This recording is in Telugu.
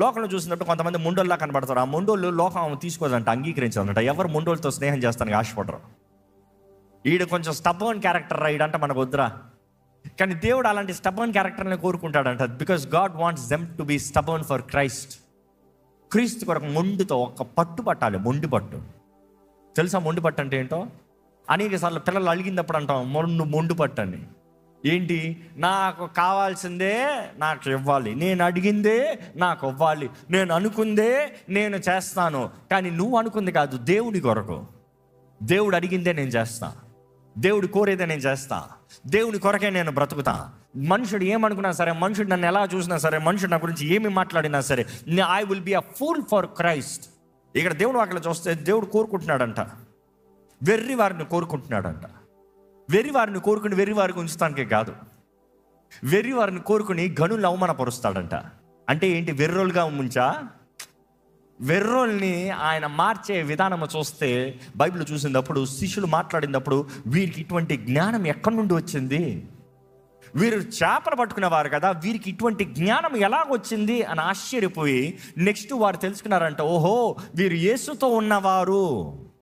లోకంలో చూసినప్పుడు కొంతమంది ముండోళ్ళలా కనబడతారు. ఆ ముండోళ్ళు లోకం తీసుకోదంట, అంగీకరించాలంట. ఎవరు ముండోళ్ళతో స్నేహం చేస్తానికి ఆశపడరు. ఈడు కొంచెం స్టబర్న్ క్యారెక్టర్ రా, ఈడంట మనకు వద్దురా. కానీ దేవుడు అలాంటి స్టబర్న్ క్యారెక్టర్ని కోరుకుంటాడంట. Because God wants them to be stubborn for Christ. క్రీస్తు కొరకు మొండితో ఒక పట్టు పట్టాలి, మొండి పట్టు. తెలుసా మొండి పట్టు అంటే ఏంటో? అనేక సార్లు పిల్లలు అడిగినప్పుడు అంటాం మొండి పట్టు అని. ఏంటి? నాకు కావాల్సిందే నాకు ఇవ్వాలి, నేను అడిగిందే నాకు ఇవ్వాలి, నేను అనుకుందే నేను చేస్తాను. కానీ నువ్వు అనుకుంది కాదు, దేవుడి కొరకు. దేవుడు అడిగిందే నేను చేస్తా, దేవుడు కోరేదే నేను చేస్తా, దేవుని కొరకే నేను బ్రతుకుతా. మనుషుడు ఏమనుకున్నా సరే, మనుషుడు నన్ను ఎలా చూసినా సరే, మనుషుడు నా గురించి ఏమి మాట్లాడినా సరే, I will be a fool for Christ. ఇక్కడ దేవుడు అక్కడ చూస్తే దేవుడు కోరుకుంటున్నాడంట, వెర్రి వారిని కోరుకుంటున్నాడంట. వెర్రి వారిని కోరుకుని వెర్రి వారికి ఉంచుతానికే కాదు, వెర్రి వారిని కోరుకుని గనులు అవమానపరుస్తాడంట. అంటే ఏంటి? వెర్రోలుగా ఉంచా? వెర్రోల్ని ఆయన మార్చే విధానం చూస్తే బైబిల్ చూసినప్పుడు, శిష్యులు మాట్లాడినప్పుడు, వీరికి ఇటువంటి జ్ఞానం ఎక్కడి నుండి వచ్చింది? వీరు చేపలు పట్టుకునేవారు కదా, వీరికి ఇటువంటి జ్ఞానం ఎలాగొచ్చింది అని ఆశ్చర్యపోయి నెక్స్ట్ వారు తెలుసుకున్నారంట, ఓహో వీరు యేసుతో ఉన్నవారు.